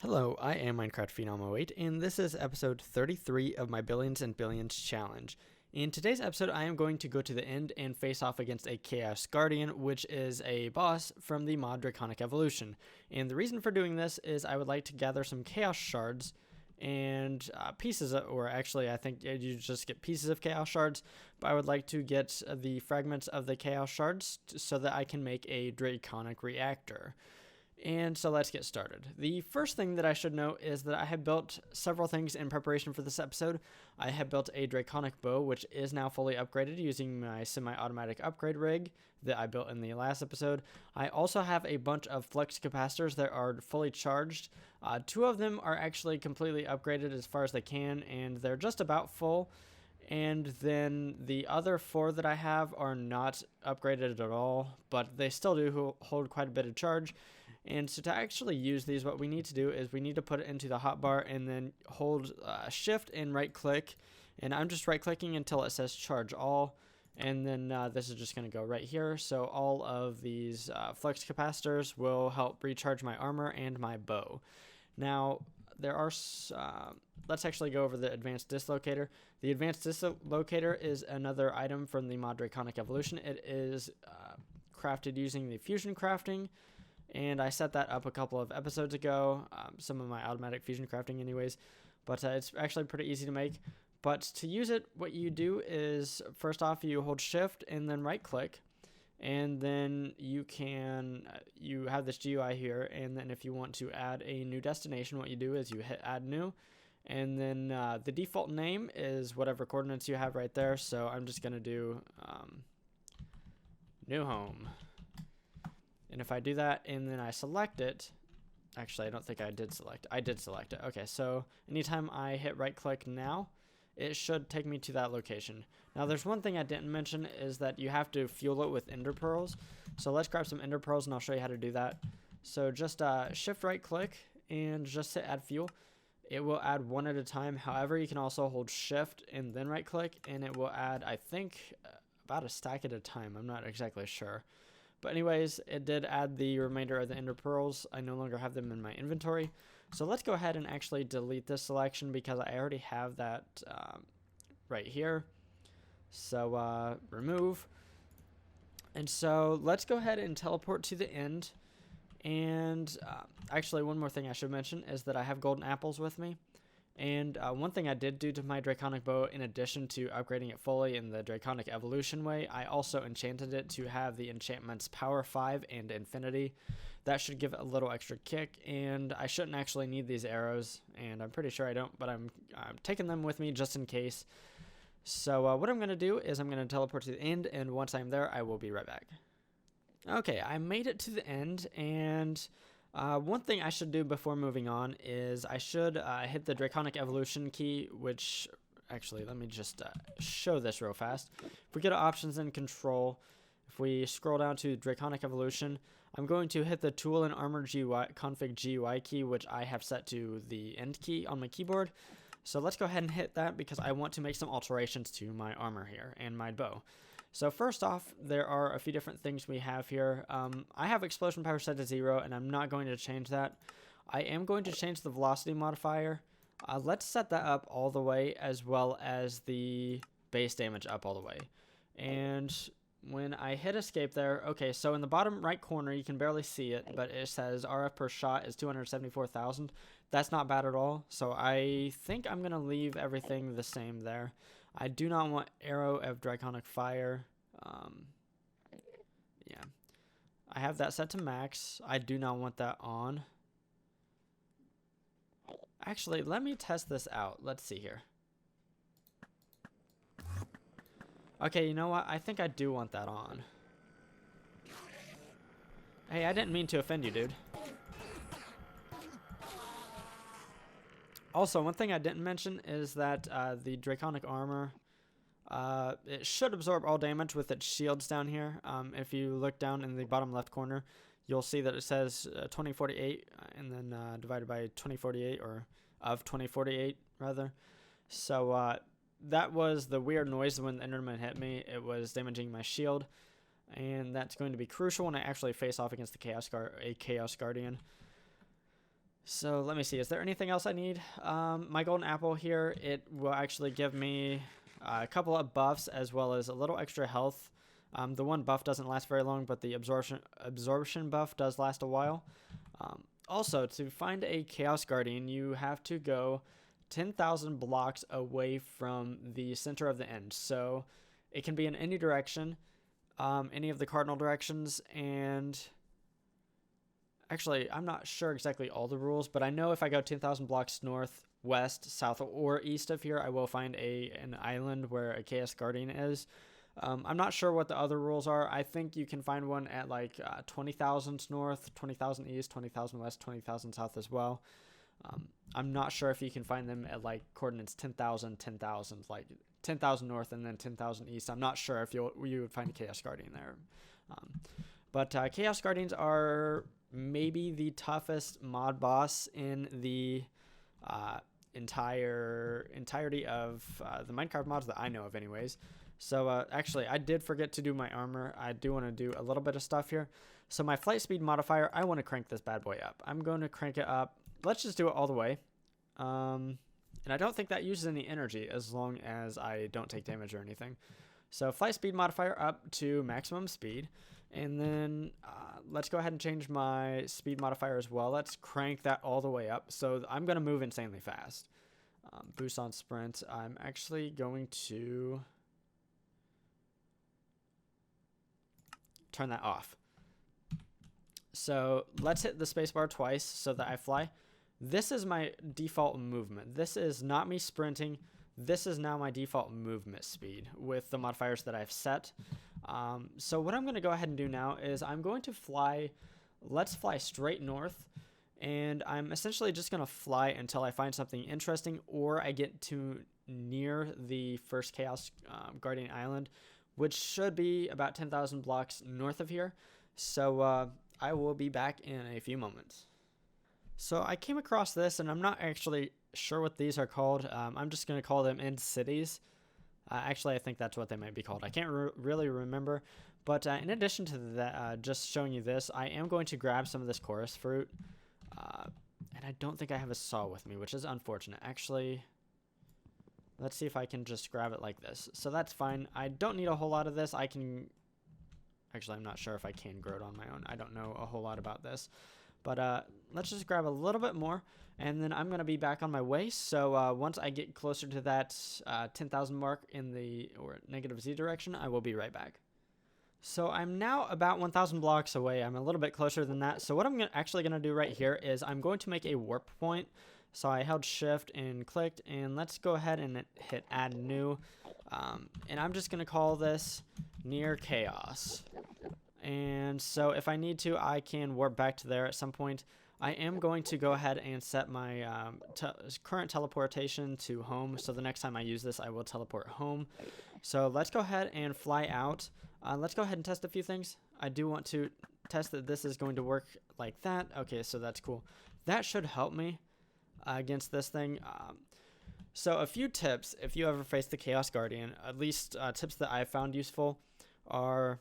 Hello, I am Minecraft Phenom 08, and this is episode 33 of my Billions and Billions challenge. In today's episode, I am going to go to the end and face off against a Chaos Guardian, which is a boss from the mod Draconic Evolution. And the reason for doing this is I would like to gather some Chaos Shards and pieces, or actually I think you just get pieces of Chaos Shards, but I would like to get the fragments of the Chaos Shards so that I can make a Draconic Reactor. And so let's get started. The first thing that I should note is that I have built several things in preparation for this episode. I have built a Draconic bow, which is now fully upgraded using my semi-automatic upgrade rig that I built in the last episode. I also have a bunch of flux capacitors that are fully charged. Two of them are actually completely upgraded as far as they can, and they're just about full. And then the other four that I have are not upgraded at all, but they still do hold quite a bit of charge. And so to actually use these, what we need to do is we need to put it into the hotbar and then hold shift and right click. And I'm just right clicking until it says charge all. And then this is just going to go right here. So all of these flux capacitors will help recharge my armor and my bow. Now, there are, let's actually go over the advanced dislocator. The advanced dislocator is another item from the mod Draconic Evolution. It is crafted using the fusion crafting. And I set that up a couple of episodes ago, some of my automatic fusion crafting anyways, but it's actually pretty easy to make. But to use it, what you do is, first off, you hold shift and then right click, and then you have this GUI here, and then if you want to add a new destination, what you do is you hit add new, and then the default name is whatever coordinates you have right there, so I'm just going to do new home. And if I do that and then I select it, actually I don't think I did select it. Okay, so anytime I hit right click now, it should take me to that location. Now there's one thing I didn't mention is that you have to fuel it with ender pearls. So let's grab some ender pearls and I'll show you how to do that. So just shift right click and just hit add fuel. It will add one at a time. However, you can also hold shift and then right click and it will add, I think, about a stack at a time. I'm not exactly sure. But anyways, it did add the remainder of the ender pearls. I no longer have them in my inventory. So let's go ahead and actually delete this selection because I already have that right here. So remove. And so let's go ahead and teleport to the end. And actually one more thing I should mention is that I have golden apples with me. And one thing I did do to my Draconic bow, in addition to upgrading it fully in the Draconic Evolution way, I also enchanted it to have the enchantments Power 5 and Infinity. That should give it a little extra kick, and I shouldn't actually need these arrows, and I'm pretty sure I don't, but I'm taking them with me just in case. So what I'm going to do is I'm going to teleport to the end, and once I'm there, I will be right back. Okay, I made it to the end, and one thing I should do before moving on is I should hit the Draconic Evolution key, which, actually, let me just show this real fast. If we go to Options and Control, if we scroll down to Draconic Evolution, I'm going to hit the Tool and Armor GUI, Config GUI key, which I have set to the end key on my keyboard. So let's go ahead and hit that because I want to make some alterations to my armor here and my bow. So first off, there are a few different things we have here. I have explosion power set to 0, and I'm not going to change that. I am going to change the velocity modifier. Let's set that up all the way, as well as the base damage up all the way. And when I hit escape there, okay, so in the bottom right corner, you can barely see it, but it says RF per shot is 274,000. That's not bad at all. So I think I'm going to leave everything the same there. I do not want arrow of Draconic fire. Yeah, I have that set to max. I do not want that on. Actually, let me test this out. Let's see here. Okay, you know what? I think I do want that on. Hey, I didn't mean to offend you, dude. Also, one thing I didn't mention is that the Draconic armor, it should absorb all damage with its shields down here. If you look down in the bottom left corner, you'll see that it says 2048 and then divided by 2048, or of 2048 rather. So that was the weird noise when the Enderman hit me. It was damaging my shield. and that's going to be crucial when I actually face off against the Chaos Guardian. So let me see, is there anything else I need? My golden apple here, it will actually give me a couple of buffs as well as a little extra health. The one buff doesn't last very long, but the absorption buff does last a while. Also, to find a Chaos Guardian, you have to go 10,000 blocks away from the center of the end. So it can be in any direction, any of the cardinal directions, and actually, I'm not sure exactly all the rules, but I know if I go 10,000 blocks north, west, south, or east of here, I will find an island where a Chaos Guardian is. I'm not sure what the other rules are. I think you can find one at like 20,000 north, 20,000 east, 20,000 west, 20,000 south as well. I'm not sure if you can find them at like coordinates 10,000, 10,000, like 10,000 north and then 10,000 east. I'm not sure if you would find a Chaos Guardian there. But Chaos Guardians are maybe the toughest mod boss in the entirety of the Minecraft mods that I know of anyways. So actually, I did forget to do my armor. I do want to do a little bit of stuff here. So my flight speed modifier, I want to crank this bad boy up. I'm going to crank it up. Let's just do it all the way. And I don't think that uses any energy as long as I don't take damage or anything. So flight speed modifier up to maximum speed. And then let's go ahead and change my speed modifier as well. Let's crank that all the way up. So I'm going to move insanely fast. Boost on sprint. I'm actually going to turn that off. So let's hit the spacebar twice so that I fly. This is my default movement. This is not me sprinting. This is now my default movement speed with the modifiers that I've set. So what I'm going to go ahead and do now is I'm going to fly. Let's fly straight north. And I'm essentially just going to fly until I find something interesting or I get to near the first Chaos Guardian Island, which should be about 10,000 blocks north of here. So I will be back in a few moments. So I came across this, and I'm not actually sure what these are called. I'm just going to call them end cities. Actually, I think that's what they might be called. I can't really remember. But in addition to that, just showing you this, I am going to grab some of this chorus fruit. And I don't think I have a saw with me, which is unfortunate. Actually, let's see if I can just grab it like this. So that's fine. I don't need a whole lot of this. I can... Actually, I'm not sure if I can grow it on my own. I don't know a whole lot about this. But let's just grab a little bit more, and then I'm going to be back on my way. So once I get closer to that 10,000 mark in the negative Z direction, I will be right back. So I'm now about 1,000 blocks away. I'm a little bit closer than that. So what I'm actually going to do right here is I'm going to make a warp point. So I held shift and clicked, and let's go ahead and hit add new. And I'm just going to call this near chaos. And so if I need to, I can warp back to there at some point. I am going to go ahead and set my current teleportation to home. So the next time I use this, I will teleport home. So let's go ahead and fly out. Let's go ahead and test a few things. I do want to test that this is going to work like that. Okay, so that's cool. That should help me against this thing. So a few tips, if you ever face the Chaos Guardian, at least tips that I've found useful are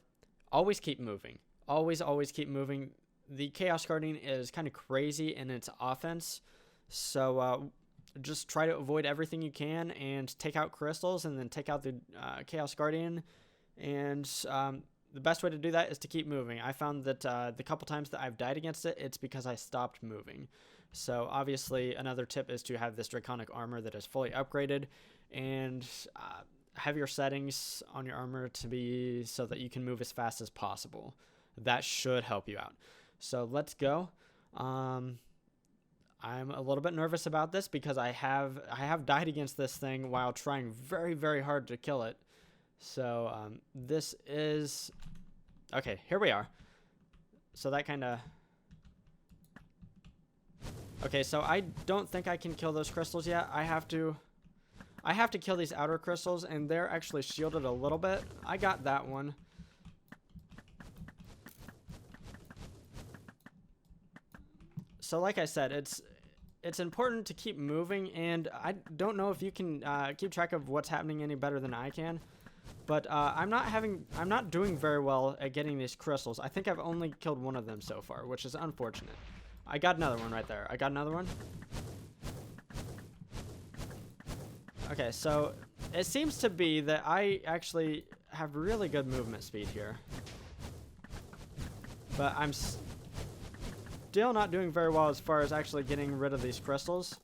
always keep moving. Always keep moving. The Chaos Guardian is kind of crazy in its offense, so just try to avoid everything you can and take out crystals and then take out the Chaos Guardian. And the best way to do that is to keep moving. I found that the couple times that I've died against it, it's because I stopped moving. So obviously another tip is to have this draconic armor that is fully upgraded and have your settings on your armor to be so that you can move as fast as possible. That should help you out. So let's go. I'm a little bit nervous about this because I have died against this thing while trying very, very hard to kill it. So this is... Okay, here we are. So that kind of... Okay, so I don't think I can kill those crystals yet. I have to kill these outer crystals, and they're actually shielded a little bit. I got that one. So like I said, it's important to keep moving, and I don't know if you can keep track of what's happening any better than I can. But I'm not doing very well at getting these crystals. I think I've only killed one of them so far, which is unfortunate. I got another one right there. I got another one. Okay, so it seems to be that I actually have really good movement speed here. But I'm still not doing very well as far as actually getting rid of these crystals.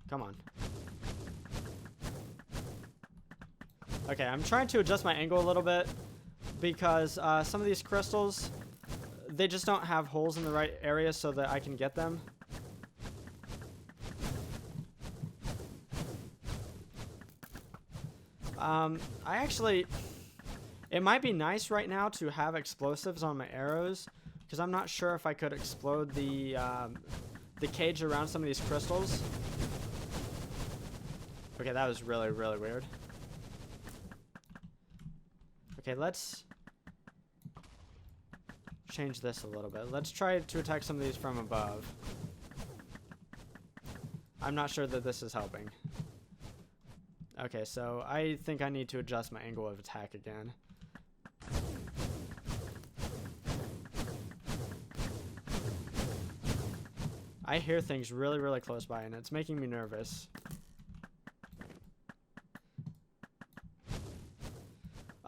Come on. Okay, I'm trying to adjust my angle a little bit because some of these crystals, they just don't have holes in the right area so that I can get them. It might be nice right now to have explosives on my arrows because I'm not sure if I could explode the cage around some of these crystals. Okay, that was really, really weird. Okay, let's change this a little bit. Let's try to attack some of these from above. I'm not sure that this is helping. Okay, so I think I need to adjust my angle of attack again. I hear things really, really close by, and it's making me nervous.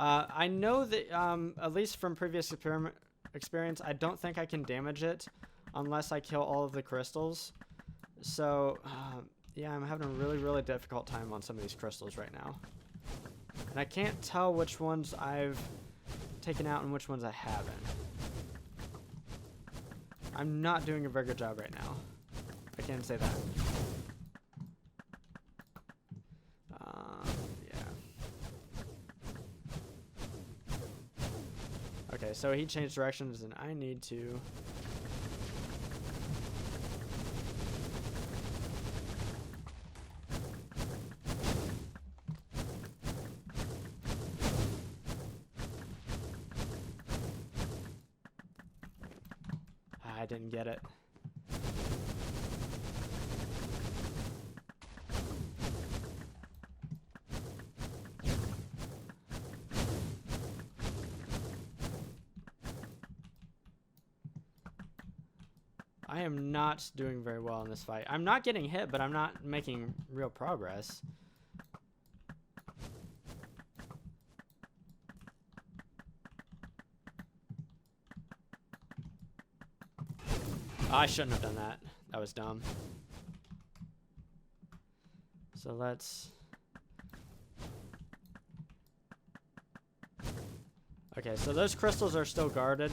I know that, at least from previous experience, I don't think I can damage it unless I kill all of the crystals. So, yeah, I'm having a really, really difficult time on some of these crystals right now. And I can't tell which ones I've taken out and which ones I haven't. I'm not doing a very good job right now. I can say that. Okay, so he changed directions and I need to... I didn't get it. I am not doing very well in this fight. I'm not getting hit, but I'm not making real progress. Oh, I shouldn't have done that. That was dumb. So let's... Okay, so those crystals are still guarded.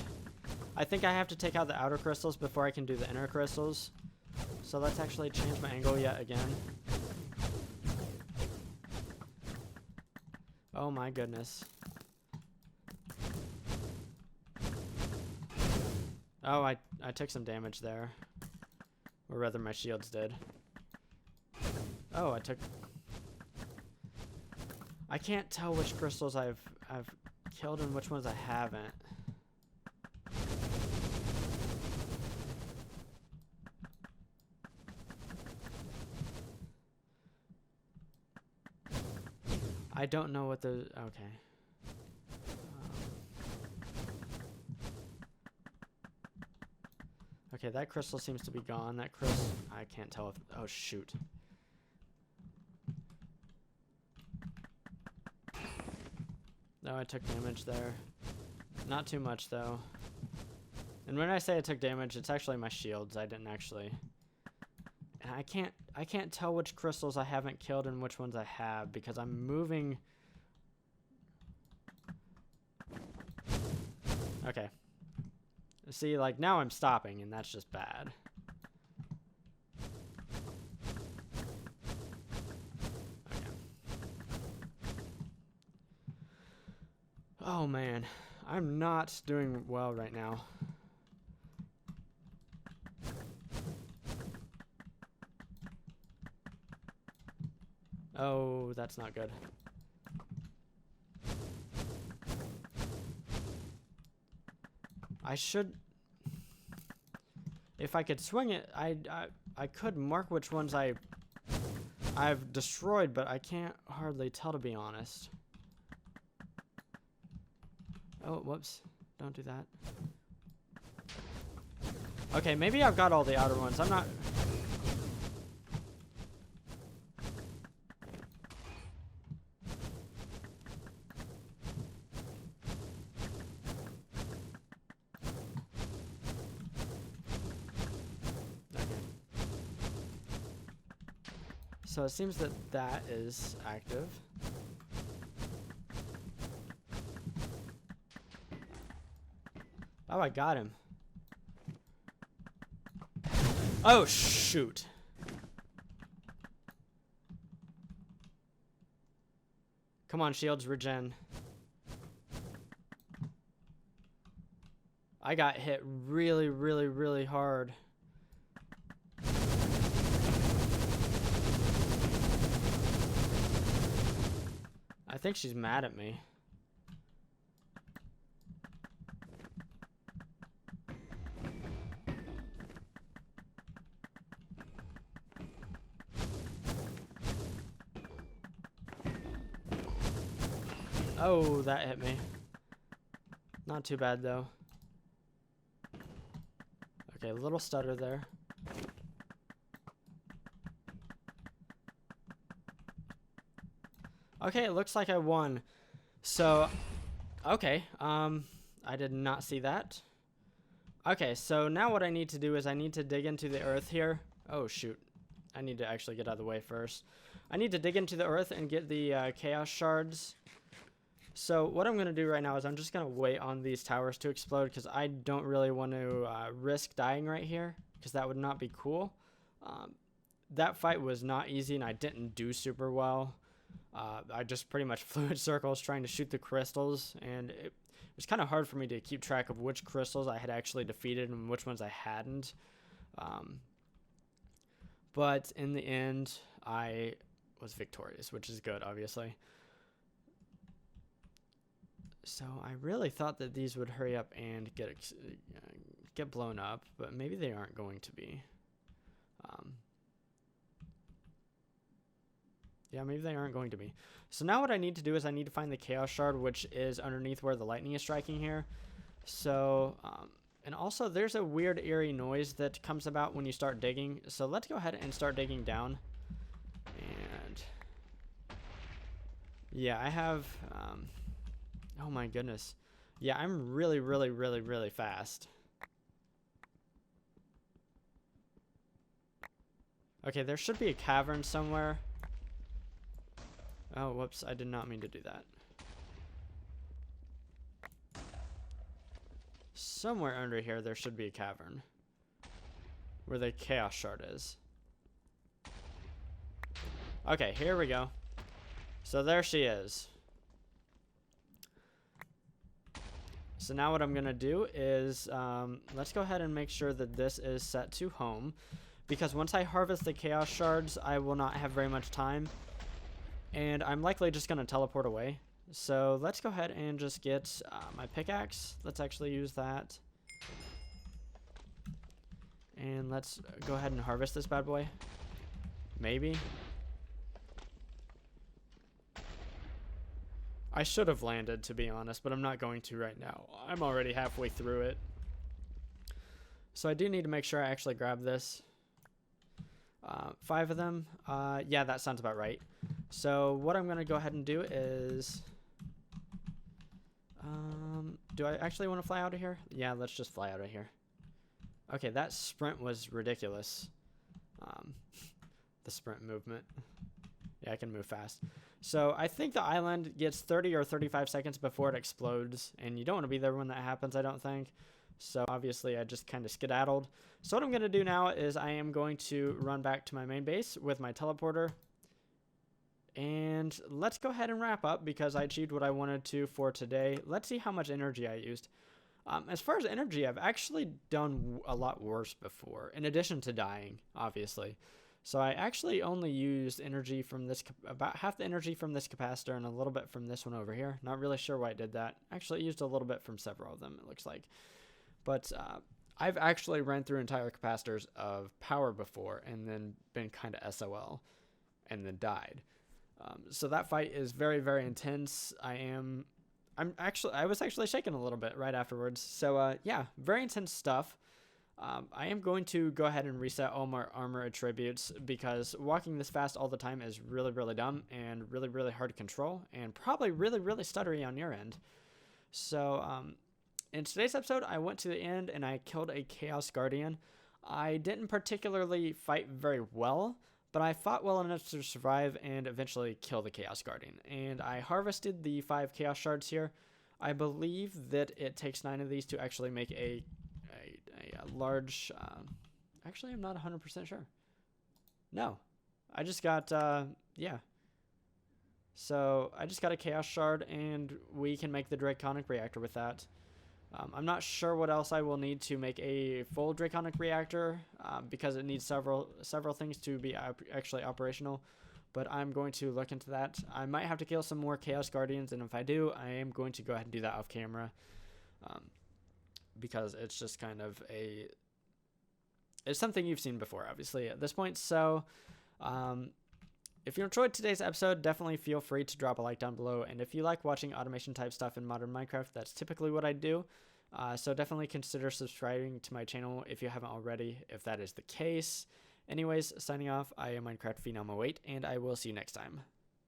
I think I have to take out the outer crystals before I can do the inner crystals. So let's actually change my angle yet again. Oh my goodness. Oh, I took some damage there. Or rather my shields did. Oh, I can't tell which crystals I've killed and which ones I haven't. I don't know what the... Okay. Okay, that crystal seems to be gone. That crystal... I can't tell if... Oh, shoot. No, I took damage there. Not too much, though. And when I say I took damage, it's actually my shields. I didn't actually... And I can't tell which crystals I haven't killed and which ones I have because I'm moving. Okay. See, like now I'm stopping and that's just bad. Okay. Oh man, I'm not doing well right now. Oh, that's not good. I should... If I could swing it, I could mark which ones I've destroyed, but I can't hardly tell, to be honest. Oh, whoops. Don't do that. Okay, maybe I've got all the outer ones. I'm not... So it seems that that is active. Oh, I got him. Oh, shoot. Come on, shields, regen. I got hit really, really, really hard. I think she's mad at me. Oh, that hit me. Not too bad, though. Okay, a little stutter there. Okay, it looks like I won. So, okay, I did not see that. Okay, so now what I need to do is I need to dig into the earth here. Oh, shoot. I need to actually get out of the way first. I need to dig into the earth and get the Chaos Shards. So what I'm going to do right now is I'm just going to wait on these towers to explode because I don't really want to risk dying right here because that would not be cool. That fight was not easy and I didn't do super well. I just pretty much flew in circles trying to shoot the crystals, and it was kind of hard for me to keep track of which crystals I had actually defeated and which ones I hadn't. But in the end, I was victorious, which is good, obviously. So I really thought that these would hurry up and get blown up, but maybe they aren't going to be. Yeah, maybe they aren't going to be. So now what I need to do is I need to find the Chaos Shard, which is underneath where the lightning is striking here. So, and also there's a weird eerie noise that comes about when you start digging. So let's go ahead and start digging down. And yeah, I have, oh my goodness. Yeah, I'm really, really, really, really fast. Okay, there should be a cavern somewhere. Oh, whoops, I did not mean to do that. Somewhere under here, there should be a cavern where the Chaos Shard is. Okay, here we go. So there she is. So now what I'm going to do is, let's go ahead and make sure that this is set to home. Because once I harvest the Chaos Shards, I will not have very much time. And I'm likely just going to teleport away. So let's go ahead and just get my pickaxe. Let's actually use that. And let's go ahead and harvest this bad boy. Maybe. I should have landed, to be honest, but I'm not going to right now. I'm already halfway through it. So I do need to make sure I actually grab this. 5 of them. Yeah, that sounds about right. So what I'm going to go ahead and do is... do I actually want to fly out of here? Yeah, let's just fly out of here. Okay, that sprint was ridiculous. The sprint movement. Yeah, I can move fast. So I think the island gets 30 or 35 seconds before it explodes. And you don't want to be there when that happens, I don't think. So obviously I just kind of skedaddled. So what I'm going to do now is I am going to run back to my main base with my teleporter. And let's go ahead and wrap up because I achieved what I wanted to for today. Let's see how much energy I used. As far as energy, I've actually done a lot worse before, in addition to dying, obviously. So I actually only used energy from this, about half the energy from this capacitor and a little bit from this one over here. Not really sure why I did that. Actually used a little bit from several of them, it looks like. But I've actually ran through entire capacitors of power before and then been kind of SOL and then died. So that fight is very, very intense. I am I was actually shaking a little bit right afterwards. So yeah, very intense stuff. I am going to go ahead and reset all my armor attributes because walking this fast all the time is really, really dumb and really, really hard to control and probably really, really stuttery on your end. So in today's episode, I went to the end and I killed a Chaos Guardian. I didn't particularly fight very well, but I fought well enough to survive and eventually kill the Chaos Guardian. And I harvested the 5 Chaos Shards here. I believe that it takes 9 of these to actually make a large... actually, I'm not 100% sure. No. I just got... yeah. So, I just got a Chaos Shard, and we can make the Draconic Reactor with that. I'm not sure what else I will need to make a full Draconic Reactor, because it needs several things to be actually operational, but I'm going to look into that. I might have to kill some more Chaos Guardians, and if I do, I am going to go ahead and do that off camera, because it's just kind of it's something you've seen before, obviously, at this point. So, if you enjoyed today's episode, definitely feel free to drop a like down below. And if you like watching automation type stuff in modern Minecraft, that's typically what I do. So definitely consider subscribing to my channel if you haven't already, if that is the case. Anyways, signing off, I am Minecraft Phenom 08, and I will see you next time.